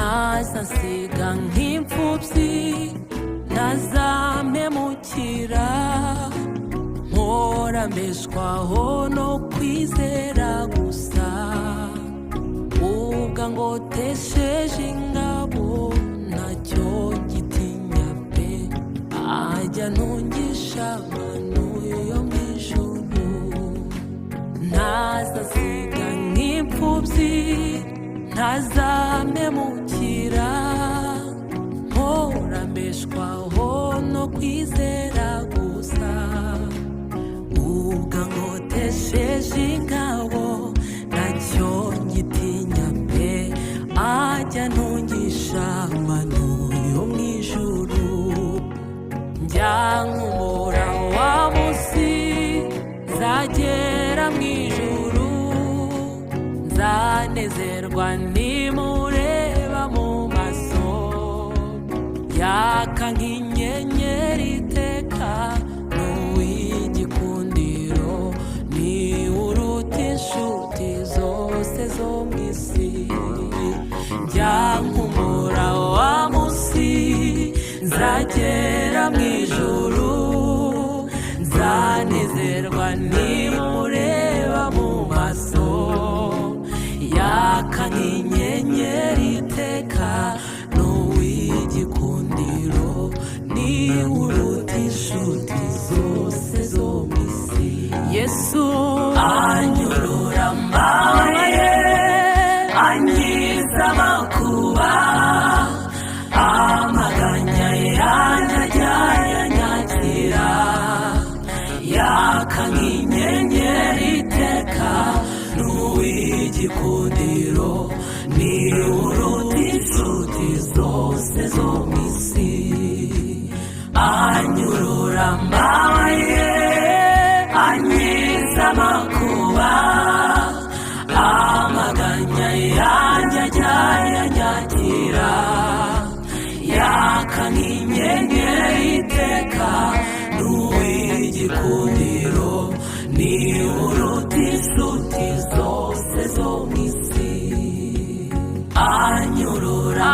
ntazasiga nk'imfubyi ntazampemukira mpora mbeshwaho no kwizera gusa ubwo ngotesheje ingabo ntacyo gitinya pe ajya ntungisha amano yo mu ijuru ntazasiga nk'imfubyi ntazampemukira mpora mbeshwaho no kwizera gusa ubwo ngotesheje ingabo ntacyo ngitinya pe ajya ntungisha amano yo mu ijuru njya nkumura wa munsi nzagera mu ijuru nzanezerwa nimureba mu maso yaka nk'inyenyeri iteka n'uw'igikundiro ni uruta inshuti zose zo mu isi njya nkumura wa munsi nzagera mu ijuru nzanezerwa nimureba mu maso yaka nk'inyenyeri iteka n'uw'igikundiro ni uruta inshuti zose zo mu isi yesu anyurura ambabaye ankiza amakuba amaganya yanjye ajya yanyakira yaka nk'inyenyeri iteka n'uw'igikundiro ni uruta inshuti zose zo mu isi anyurura ambabaye ankiza amakuba amaganya yanjye ajya yanyakira yaka nk'inyenyeri iteka n'uw'igikundiro ni uruta inshuti zose zo mu isi anyurura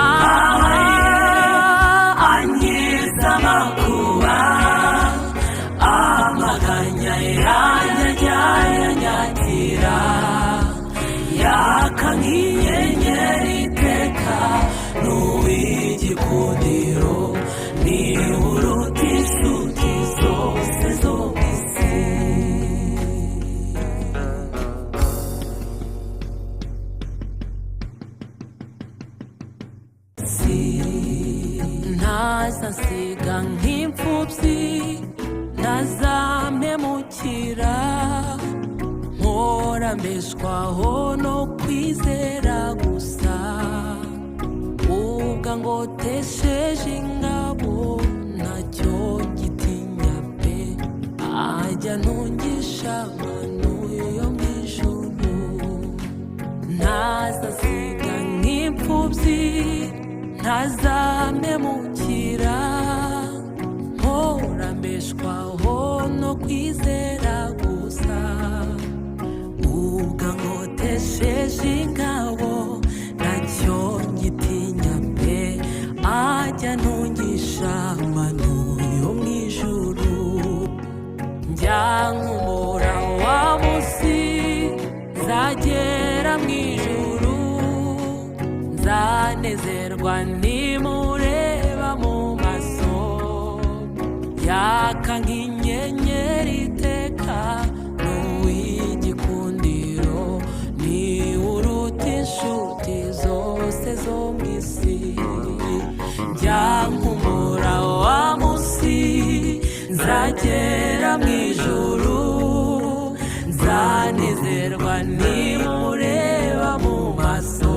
ankiza amakuba amaganya yanjye ajya yanyakira yaka nk'inyenyeri iteka n'uw'igikundiro ni uruta inshuti zose zo mu isi ntazasiga nk'imfubyi ntazampemukira mpora mbeshwaho no kwizera gusa ubwo ngotesheje ingabo ntacyo gitinya pe ajya ntungisha amano yo mu ijuru ntazasiga nk'imfubyi ntazampemukira mpora mbeshwaho no kwizera gusa ubwo ngotesheje ingabo ntacyo ngitinya pe ajya ntungisha amano yo mu ijuru njya nkumura wa munsi nzagera mu ijuru nzanezerwa nimureba mu maso yaka nk'inyenyeri iteka n'uw'igikundiro ni uruta inshuti zose zo mu isi njya nkumura wa munsi nzagera mu ijuru nzanezerwa nimureba mu maso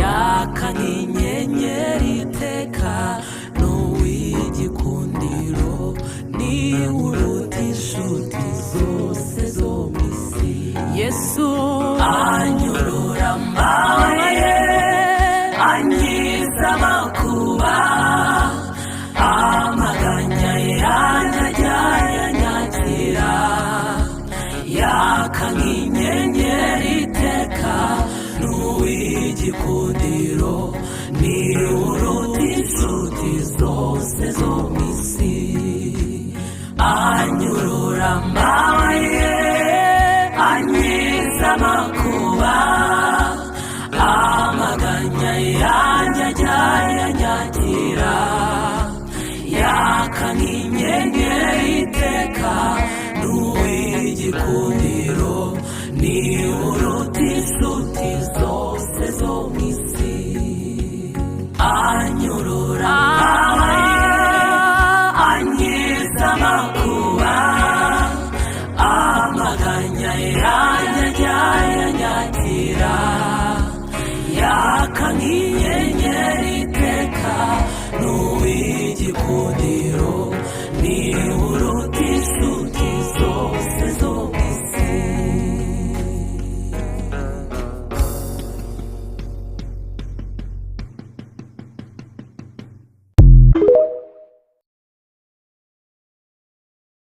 yaka nk'inyenyeri iteka n'uw'igikundiro ni uruta inshuti zose zo mu isi yesu anyurura ambabaye ankiza amakuba amaganya yanjye ajya yanyakira yaka nk'inyenyeri iteka n'uw'igikundiro igikundiro ni uruta inshuti zose zo mu isi anyurura amabuye ankiza amakuba amaganya yanjye ajya yanyakira yaka nk'inyenyeri iteka n'uw'igikundiro ni uruta inshuti zose zo mu isi anyurura ankiza amakuba amaganya yanjye ajya yanyakira yaka nk'inyenyeri